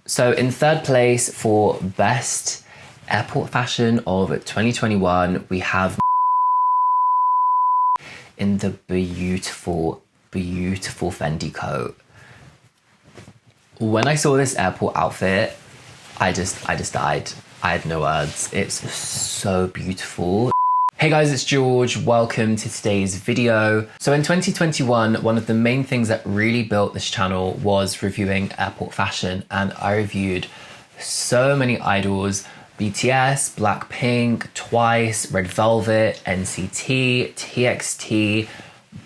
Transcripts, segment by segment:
So in third place for best airport fashion of 2021, we have in the beautiful, beautiful Fendi coat. When I saw this airport outfit, I just died. I had no words. It's so beautiful. Hey guys, it's George. Welcome to today's video. So in 2021, one of the main things that really built this channel was reviewing airport fashion, and I reviewed so many idols: BTS, Blackpink, Twice, Red Velvet, NCT, TXT,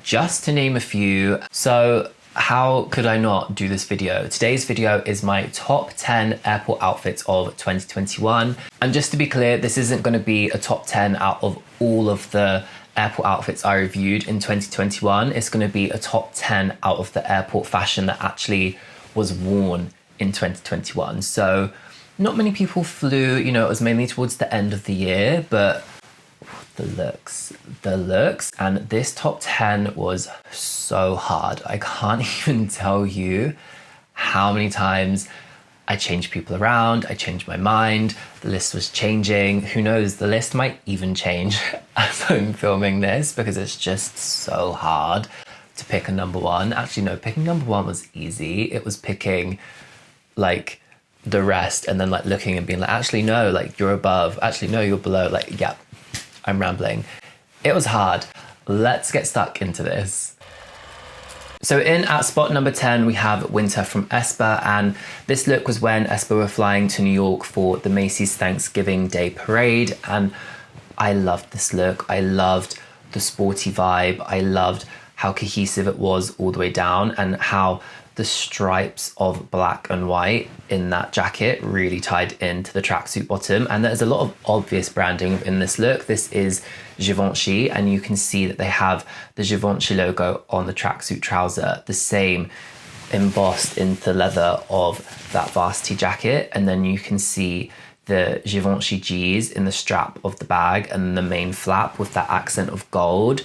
just to name a few. So how could I not do this video? Today's video is my top 10 airport outfits of 2021. And just to be clear, this isn't going to be a top 10 out of all of the airport outfits I reviewed in 2021. It's going to be a top 10 out of the airport fashion that actually was worn in 2021. So not many people flew, you know, it was mainly towards the end of the year, but the looks, and this top 10 was so hard. I can't even tell you how many times I changed people around, I changed my mind, the list was changing. Who knows, the list might even change as I'm filming this because it's just so hard to pick a number one. Actually, no, picking number one was easy. It was picking like the rest and then like looking and being like, actually no, like you're above, actually no, you're below, like yeah, I'm rambling. It was hard. Let's get stuck into this. So in at spot number 10, we have Winter from aespa, and this look was when aespa were flying to New York for the Macy's Thanksgiving Day Parade, and I loved this look. I loved the sporty vibe. I loved how cohesive it was all the way down, and how the stripes of black and white in that jacket really tied into the tracksuit bottom. And there's a lot of obvious branding in this look. This is Givenchy, and you can see that they have the Givenchy logo on the tracksuit trouser, the same embossed into the leather of that varsity jacket. And then you can see the Givenchy G's in the strap of the bag and the main flap with that accent of gold.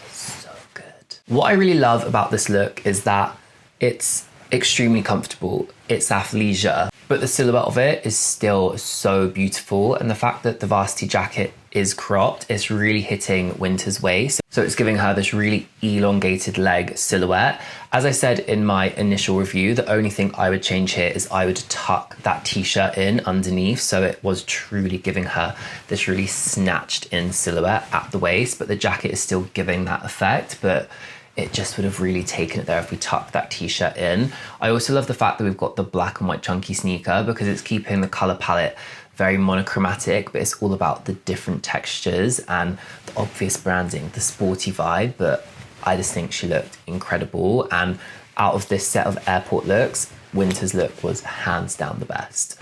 It's so good. What I really love about this look is that it's extremely comfortable, it's athleisure, but the silhouette of it is still so beautiful. And the fact that the varsity jacket is cropped, it's really hitting Winter's waist. So it's giving her this really elongated leg silhouette. As I said in my initial review, the only thing I would change here is I would tuck that t-shirt in underneath, so it was truly giving her this really snatched in silhouette at the waist, but the jacket is still giving that effect, but it just would have really taken it there if we tucked that t-shirt in. I also love the fact that we've got the black and white chunky sneaker because it's keeping the color palette very monochromatic, but it's all about the different textures and the obvious branding, the sporty vibe. But I just think she looked incredible. And out of this set of airport looks, Winter's look was hands down the best.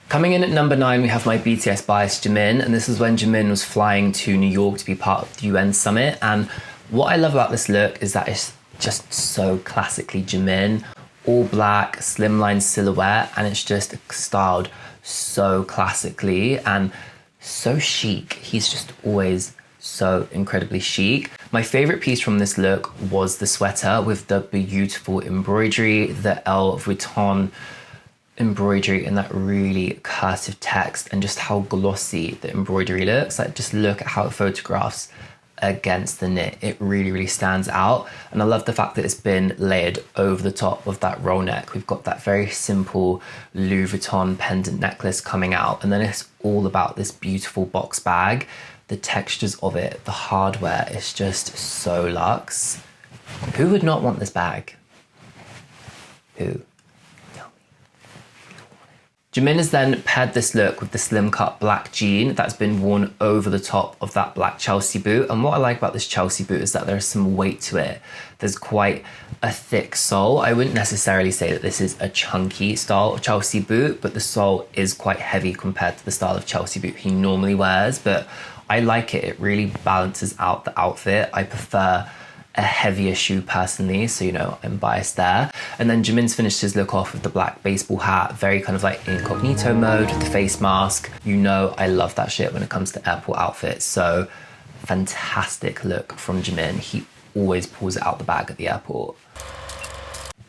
Coming in at number 9, we have my BTS bias, Jimin. And this is when Jimin was flying to New York to be part of the UN summit. And what I love about this look is that it's just so classically Jimin, all black, slimline silhouette, and it's just styled so classically and so chic. He's just always so incredibly chic. My favorite piece from this look was the sweater with the beautiful embroidery, the L Vuitton embroidery in that really cursive text, and just how glossy the embroidery looks. Like, just look at how it photographs against the knit. It really, really stands out. And I love the fact that it's been layered over the top of that roll neck. We've got that very simple Louis Vuitton pendant necklace coming out, and then it's all about this beautiful box bag. The textures of it, the hardware, is just so luxe. Who would not want this bag? Who? Jimin has then paired this look with the slim cut black jean that's been worn over the top of that black Chelsea boot. And what I like about this Chelsea boot is that there's some weight to it. There's quite a thick sole. I wouldn't necessarily say that this is a chunky style of Chelsea boot, but the sole is quite heavy compared to the style of Chelsea boot he normally wears. But I like it. It really balances out the outfit. I prefer a heavier shoe personally, so you know, I'm biased there. And then Jimin's finished his look off with the black baseball hat, very kind of like incognito mode with the face mask. You know I love that shit when it comes to airport outfits, so fantastic look from Jimin. He always pulls it out the bag at the airport.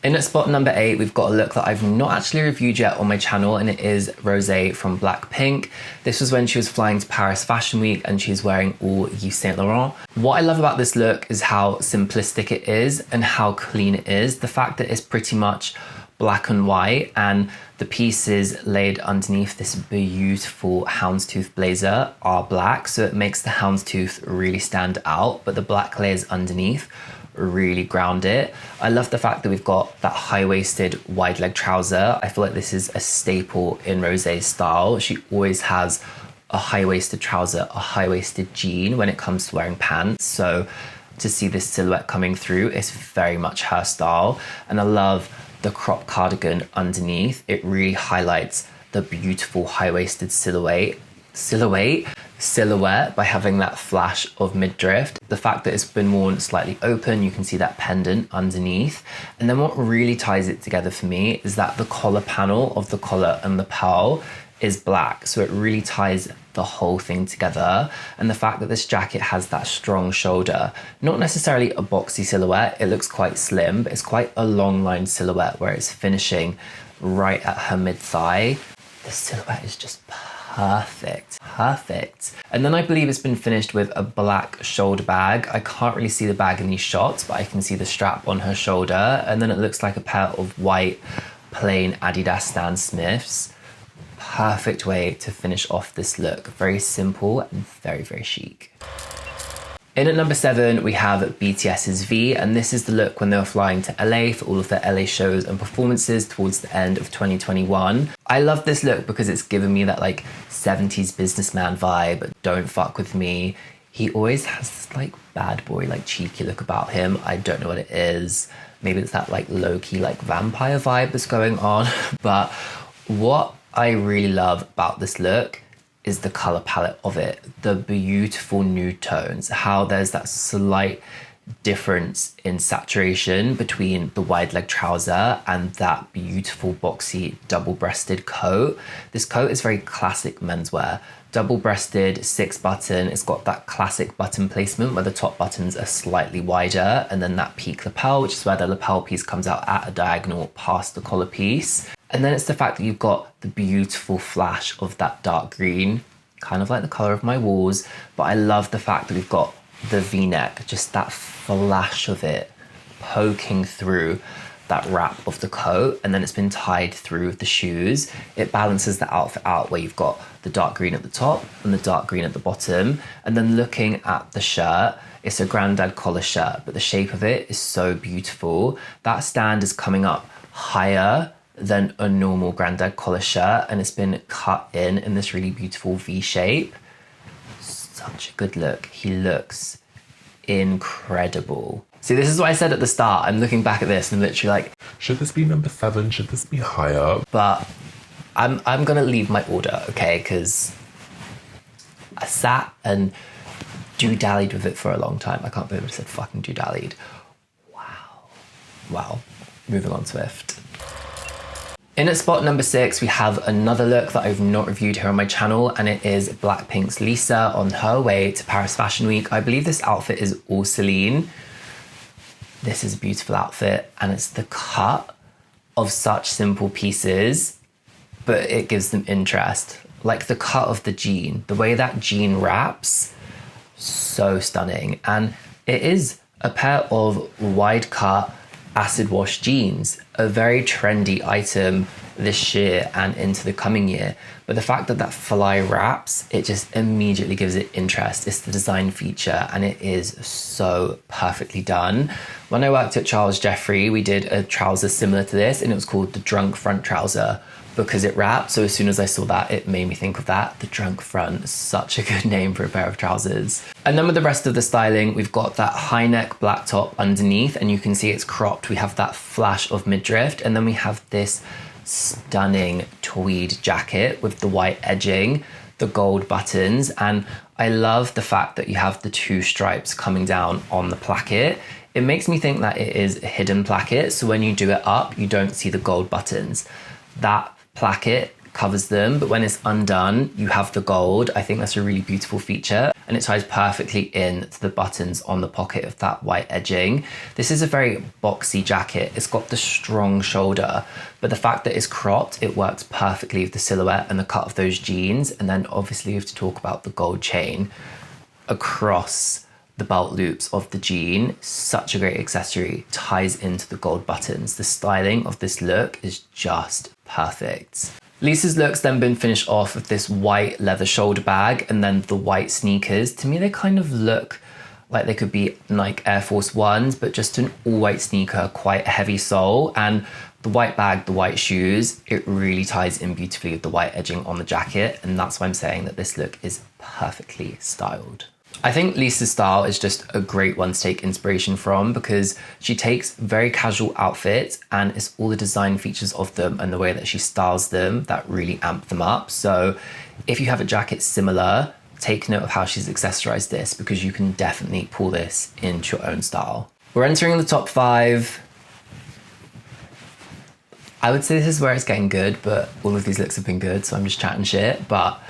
In at spot number 8, we've got a look that I've not actually reviewed yet on my channel, and it is Rosé from Blackpink. This was when she was flying to Paris Fashion Week and she's wearing all Yves Saint Laurent. What I love about this look is how simplistic it is and how clean it is. The fact that it's pretty much black and white, and the pieces laid underneath this beautiful houndstooth blazer are black, so it makes the houndstooth really stand out, but the black layers underneath really ground it. I love the fact that we've got that high-waisted wide leg trouser. I feel like this is a staple in Rosé's style. She always has a high-waisted trouser, a high-waisted jean when it comes to wearing pants. So to see this silhouette coming through is very much her style. And I love the crop cardigan underneath. It really highlights the beautiful high-waisted silhouette by having that flash of midriff. The fact that it's been worn slightly open, you can see that pendant underneath. And then what really ties it together for me is that the collar panel of the collar and the pearl is black, so it really ties the whole thing together. And the fact that this jacket has that strong shoulder, not necessarily a boxy silhouette, it looks quite slim, but it's quite a long line silhouette where it's finishing right at her mid-thigh. The silhouette is just perfect. And then I believe it's been finished with a black shoulder bag. I can't really see the bag in these shots, but I can see the strap on her shoulder. And then it looks like a pair of white plain Adidas Stan Smiths. Perfect way to finish off this look. Very simple and very, very chic. In at number 7, we have BTS's V, and this is the look when they were flying to LA for all of their LA shows and performances towards the end of 2021. I love this look because it's given me that like 70s businessman vibe, don't fuck with me. He always has this like bad boy, like cheeky look about him. I don't know what it is. Maybe it's that like low-key like vampire vibe that's going on. But what I really love about this look is the color palette of it, the beautiful nude tones, how there's that slight difference in saturation between the wide leg trouser and that beautiful boxy double-breasted coat. This coat is very classic menswear. Double-breasted, 6-button, it's got that classic button placement where the top buttons are slightly wider, and then that peak lapel, which is where the lapel piece comes out at a diagonal past the collar piece. And then it's the fact that you've got the beautiful flash of that dark green, kind of like the color of my walls. But I love the fact that we've got the V-neck, just that flash of it poking through that wrap of the coat, and then it's been tied through the shoes. It balances the outfit out where you've got the dark green at the top and the dark green at the bottom. And then looking at the shirt, it's a granddad collar shirt, but the shape of it is so beautiful. That stand is coming up higher than a normal granddad collar shirt, and it's been cut in this really beautiful V shape. Such a good look. He looks incredible. See, this is what I said at the start. I'm looking back at this and literally like, should this be number 7? Should this be higher? But I'm gonna leave my order, okay? Because I sat and do-dallied with it for a long time. I can't believe I said fucking do-dallied. Wow. Moving on, Swift. In at spot number 6, we have another look that I've not reviewed here on my channel, and it is Blackpink's Lisa on her way to Paris Fashion Week. I believe this outfit is all Celine. This is a beautiful outfit, and it's the cut of such simple pieces, but it gives them interest. Like the cut of the jean, the way that jean wraps, so stunning. And it is a pair of wide cut acid wash jeans, a very trendy item this year and into the coming year. But the fact that that fly wraps, it just immediately gives it interest. It's the design feature, and it is so perfectly done. When I worked at Charles Jeffrey, we did a trouser similar to this, and it was called the drunk front trouser because it wrapped. So as soon as I saw that, it made me think of that. The drunk front, such a good name for a pair of trousers. And then with the rest of the styling, we've got that high neck black top underneath, and you can see it's cropped. We have that flash of midriff, and then we have this stunning tweed jacket with the white edging, the gold buttons, and I love the fact that you have the 2 stripes coming down on the placket. It makes me think that it is a hidden placket, so when you do it up, you don't see the gold buttons. That placket covers them, but when it's undone, you have the gold. I think that's a really beautiful feature. and it ties perfectly in to the buttons on the pocket of that white edging. This is a very boxy jacket. It's got the strong shoulder, but the fact that it's cropped, it works perfectly with the silhouette and the cut of those jeans. And then obviously we have to talk about the gold chain across the belt loops of the jean. Such a great accessory, ties into the gold buttons. The styling of this look is just perfect. Lisa's look's then been finished off with this white leather shoulder bag and then the white sneakers. To me, they kind of look like they could be Nike Air Force Ones, but just an all white sneaker, quite a heavy sole. And the white bag, the white shoes, it really ties in beautifully with the white edging on the jacket. And that's why I'm saying that this look is perfectly styled. I think Lisa's style is just a great one to take inspiration from, because she takes very casual outfits and it's all the design features of them and the way that she styles them that really amp them up. So if you have a jacket similar, take note of how she's accessorized this, because you can definitely pull this into your own style. We're entering the top 5. I would say this is where it's getting good, but all of these looks have been good, so I'm just chatting shit. But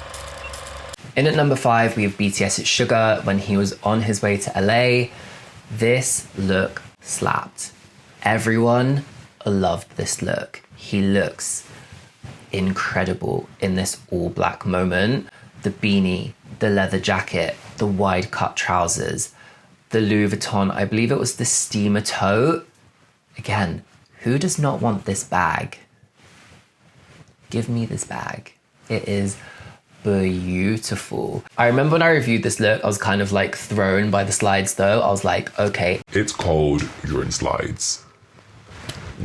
in at number 5, we have BTS's Sugar when he was on his way to LA. This look slapped. Everyone loved this look. He looks incredible in this all black moment. The beanie, the leather jacket, the wide cut trousers, the Louis Vuitton, I believe it was the steamer tote. Again, who does not want this bag? Give me this bag. It is beautiful. I remember when I reviewed this look, I was kind of like thrown by the slides though. I was like, okay. It's cold, you're in slides.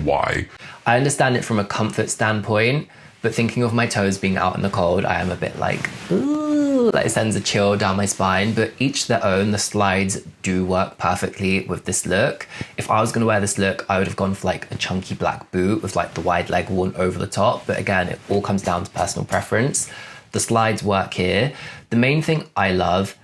Why? I understand it from a comfort standpoint, but thinking of my toes being out in the cold, I am a bit like, ooh, like it sends a chill down my spine. But each their own, the slides do work perfectly with this look. If I was gonna wear this look, I would have gone for like a chunky black boot with like the wide leg worn over the top. But again, it all comes down to personal preference. The slides work here. The main thing I love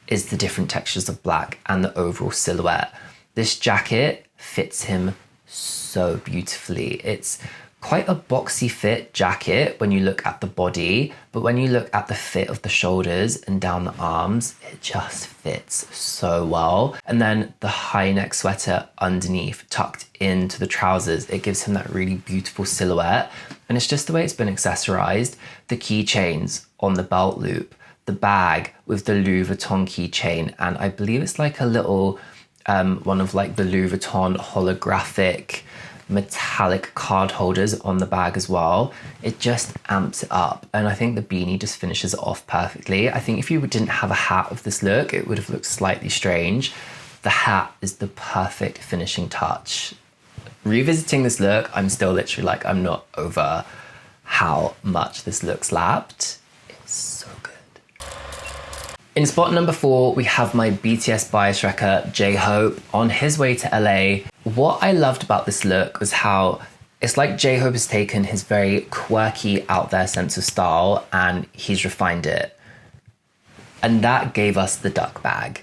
is the different textures of black and the overall silhouette. This jacket fits him so beautifully. It's quite a boxy fit jacket when you look at the body, but when you look at the fit of the shoulders and down the arms, it just fits so well. And then the high neck sweater underneath tucked into the trousers, it gives him that really beautiful silhouette. And it's just the way it's been accessorized. The keychains on the belt loop, the bag with the Louis Vuitton keychain, and I believe it's like a little one of like the Louis Vuitton holographic metallic card holders on the bag as well. It just amps it up, and I think the beanie just finishes it off perfectly. I think if you didn't have a hat with this look, it would have looked slightly strange. The hat is the perfect finishing touch. Revisiting this look, I'm still literally like, I'm not over how much this look slapped. It's so good. In spot number 4, we have my BTS bias wrecker, J-Hope, on his way to LA. What I loved about this look was how it's like J-Hope has taken his very quirky, out there sense of style and he's refined it. And that gave us the duck bag.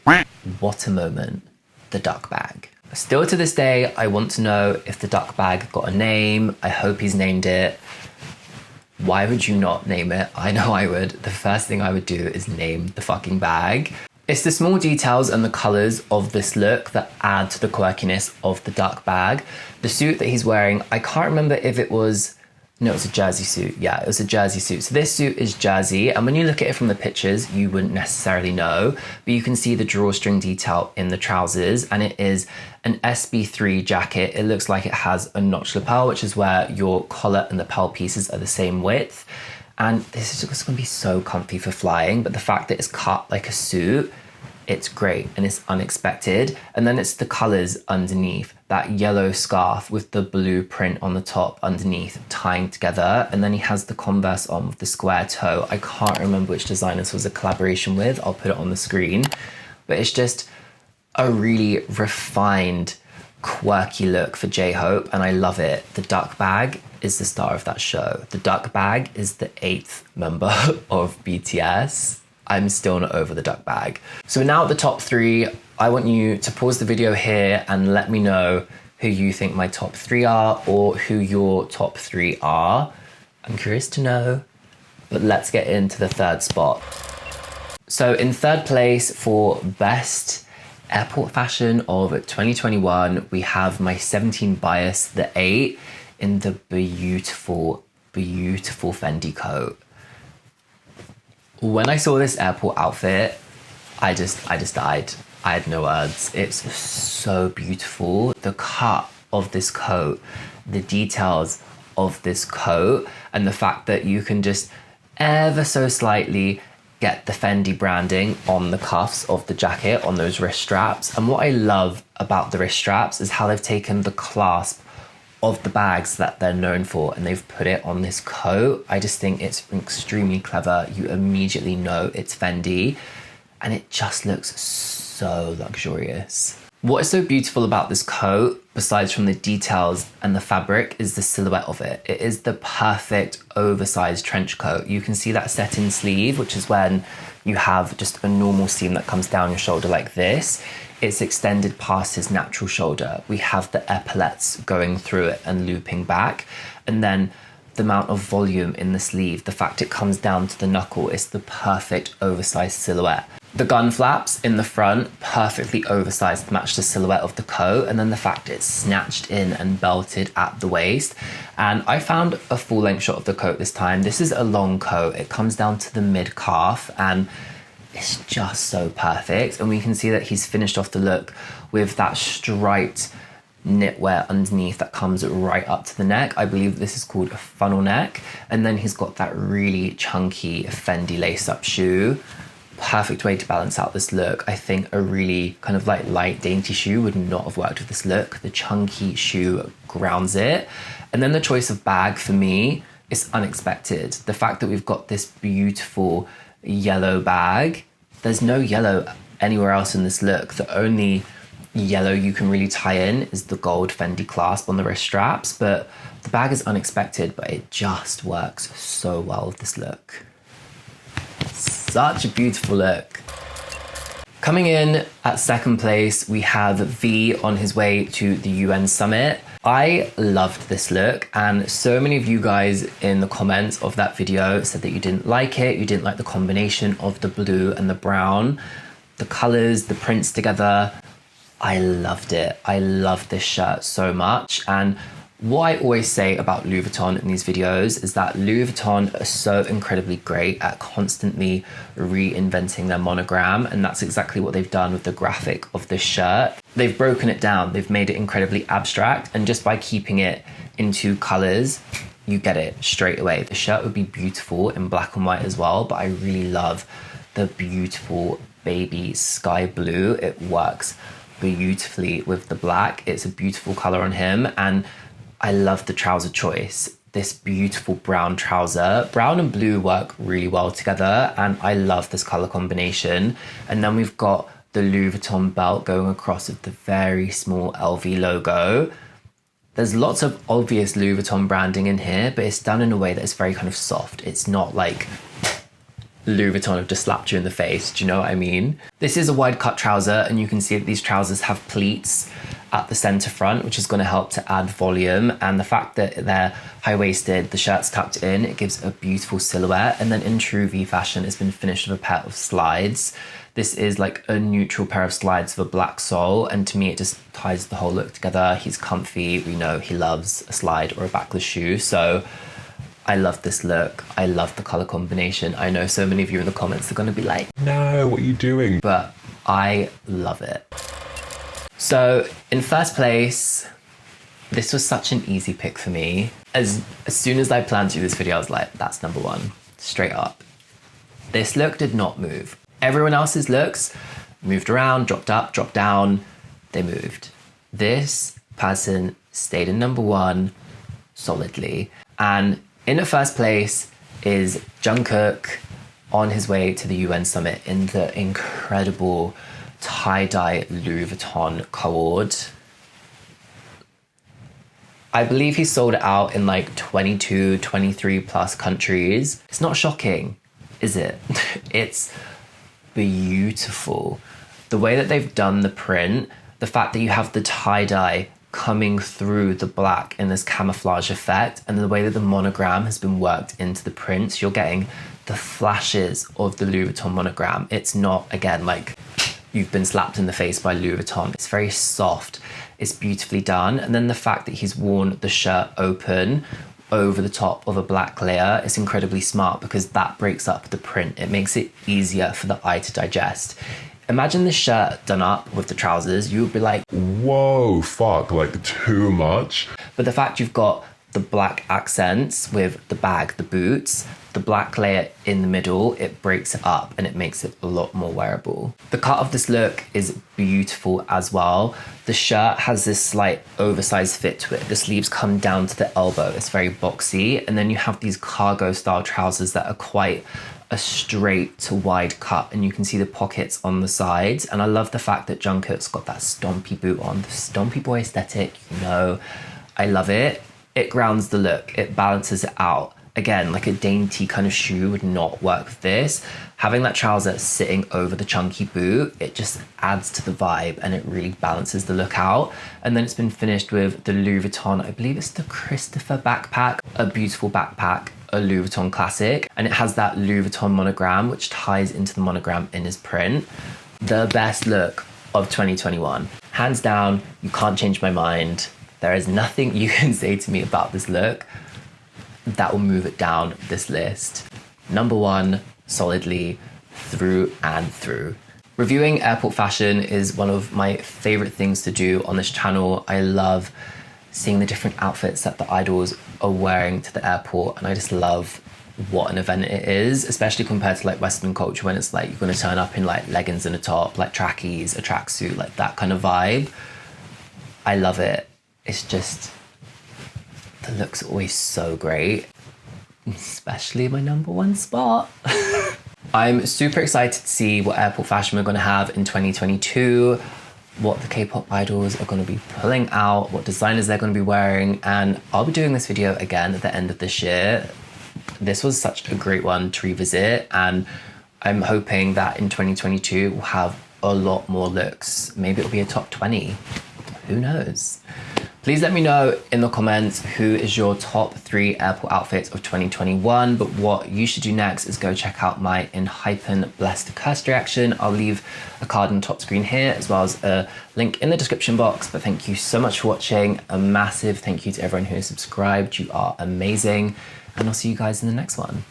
What a moment, the duck bag. Still to this day, I want to know if the duck bag got a name. I hope he's named it. Why would you not name it? I know I would. The first thing I would do is name the fucking bag. It's the small details and the colors of this look that add to the quirkiness of the duck bag. The suit that he's wearing, I can't remember if it was, no, it's a jersey suit. Yeah, it was a jersey suit. So this suit is jersey, and when you look at it from the pictures, you wouldn't necessarily know, but you can see the drawstring detail in the trousers, and it is an SB3 jacket. It looks like it has a notch lapel, which is where your collar and lapel pieces are the same width. And this is just gonna be so comfy for flying, but the fact that it's cut like a suit, it's great and it's unexpected. And then it's the colors underneath, that yellow scarf with the blue print on the top underneath tying together. And then he has the Converse on with the square toe. I can't remember which designer this was a collaboration with. I'll put it on the screen. But it's just a really refined, quirky look for J-Hope, and I love it. The duck bag is the star of that show. The duck bag is the 8th member of BTS. I'm still not over the duck bag. So now at the top 3, I want you to pause the video here and let me know who you think my top 3 are, or who your top 3 are. I'm curious to know, but let's get into the 3rd spot. So in third place for best airport fashion of 2021, we have my 17 bias, the 8, in the beautiful, beautiful Fendi coat. When I saw this airport outfit, I just died. I had no words. It's so beautiful. The cut of this coat, the details of this coat, and the fact that you can just ever so slightly get the Fendi branding on the cuffs of the jacket, on those wrist straps. And what I love about the wrist straps is how they've taken the clasp of the bags that they're known for and they've put it on this coat. I just think it's extremely clever. You immediately know it's Fendi and it just looks so luxurious. What is so beautiful about this coat, besides from the details and the fabric, is the silhouette of it. It is the perfect oversized trench coat. You can see that set-in sleeve, which is when you have just a normal seam that comes down your shoulder like this. It's extended past his natural shoulder. We have the epaulettes going through it and looping back. And then the amount of volume in the sleeve, the fact it comes down to the knuckle, is the perfect oversized silhouette. The gun flaps in the front, perfectly oversized to match the silhouette of the coat, and then the fact it's snatched in and belted at the waist. And I found a full-length shot of the coat this time. This is a long coat. It comes down to the mid-calf, and it's just so perfect. And we can see that he's finished off the look with that striped knitwear underneath that comes right up to the neck. I believe this is called a funnel neck. And then he's got that really chunky Fendi lace-up shoe. Perfect way to balance out this look. I think a really kind of like light dainty shoe would not have worked with this look. The chunky shoe grounds it. And then the choice of bag for me is unexpected. The fact that we've got this beautiful yellow bag. There's no yellow anywhere else in this look. The only yellow you can really tie in is the gold Fendi clasp on the wrist straps, but the bag is unexpected, but it just works so well with this look. Such a beautiful look. Coming in at second place, we have V on his way to the UN summit. I loved this look, and so many of you guys in the comments of that video said that you didn't like it, you didn't like the combination of the blue and the brown, the colors, the prints together. I loved it. I loved this shirt so much. And what I always say about Louis Vuitton in these videos is that Louis Vuitton are so incredibly great at constantly reinventing their monogram, and that's exactly what they've done with the graphic of this shirt. They've broken it down, they've made it incredibly abstract, and just by keeping it in two colors, you get it straight away. The shirt would be beautiful in black and white as well, but I really love the beautiful baby sky blue. It works beautifully with the black. It's a beautiful color on him, and I love the trouser choice. This beautiful brown trouser. Brown and blue work really well together, and I love this color combination. And then we've got the Louis Vuitton belt going across with the very small LV logo. There's lots of obvious Louis Vuitton branding in here, but it's done in a way that is very kind of soft. It's not like Louis Vuitton have just slapped you in the face. Do you know what I mean? This is a wide cut trouser, and you can see that these trousers have pleats at the center front, which is going to help to add volume. And the fact that they're high-waisted, the shirt's tucked in, it gives a beautiful silhouette. And then in true V fashion, it's been finished with a pair of slides. This is like a neutral pair of slides with a black sole, and to me it just ties the whole look together. He's comfy. We know he loves a slide or a backless shoe, so I love this look. I love the color combination. I know so many of you in the comments are going to be like, No, what are you doing? but I love it. So in first place, this was such an easy pick for me. As soon as I planned to do this video, I was like, that's number one, straight up. This look did not move. Everyone else's looks moved around, dropped up, dropped down, they moved. This person stayed in number one solidly. And in the first place is Jungkook on his way to the UN summit in the incredible tie-dye Louis Vuitton cord. I believe he sold it out in like 22, 23 plus countries. It's not shocking, is it? It's beautiful. The way that they've done the print, the fact that you have the tie-dye coming through the black in this camouflage effect, and the way that the monogram has been worked into the print, you're getting the flashes of the Louis Vuitton monogram. It's not, again, like you've been slapped in the face by Louis Vuitton. It's very soft, it's beautifully done. And then the fact that he's worn the shirt open over the top of a black layer is incredibly smart, because that breaks up the print. It makes it easier for the eye to digest. Imagine the shirt done up with the trousers, you would be like, whoa, fuck, like too much. But the fact you've got the black accents with the bag, the boots, the black layer in the middle, it breaks it up and it makes it a lot more wearable. The cut of this look is beautiful as well. The shirt has this slight oversized fit to it. The sleeves come down to the elbow. It's very boxy. And then you have these cargo style trousers that are quite a straight to wide cut, and you can see the pockets on the sides. And I love the fact that Jungkook's got that stompy boot on, the stompy boy aesthetic, you know, I love it. It grounds the look, it balances it out. Again, like a dainty kind of shoe would not work with this. Having that trouser sitting over the chunky boot, it just adds to the vibe and it really balances the look out. And then it's been finished with the Louis Vuitton, I believe it's the Christopher backpack, a beautiful backpack, a Louis Vuitton classic. And it has that Louis Vuitton monogram, which ties into the monogram in his print. The best look of 2021. Hands down, you can't change my mind. There is nothing you can say to me about this look that will move it down this list. Number one, solidly, through and through. Reviewing airport fashion is one of my favorite things to do on this channel. I love seeing the different outfits that the idols are wearing to the airport, and I just love what an event it is, especially compared to like Western culture, when it's like you're gonna turn up in like leggings and a top, like trackies, a tracksuit, like that kind of vibe. I love it. It's just, the looks are always so great, especially my number one spot. I'm super excited to see what airport fashion we're gonna have in 2022, what the K-pop idols are gonna be pulling out, what designers they're gonna be wearing, and I'll be doing this video again at the end of this year. This was such a great one to revisit, and I'm hoping that in 2022 we'll have a lot more looks. Maybe it'll be a top 20, who knows? Please let me know in the comments who is your top 3 airport outfits of 2021. But what you should do next is go check out my In Hypen Blessed Cursed reaction. I'll leave a card on the top screen here, as well as a link in the description box. But thank you so much for watching. A massive thank you to everyone who has subscribed. You are amazing. And I'll see you guys in the next one.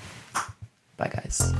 Bye guys.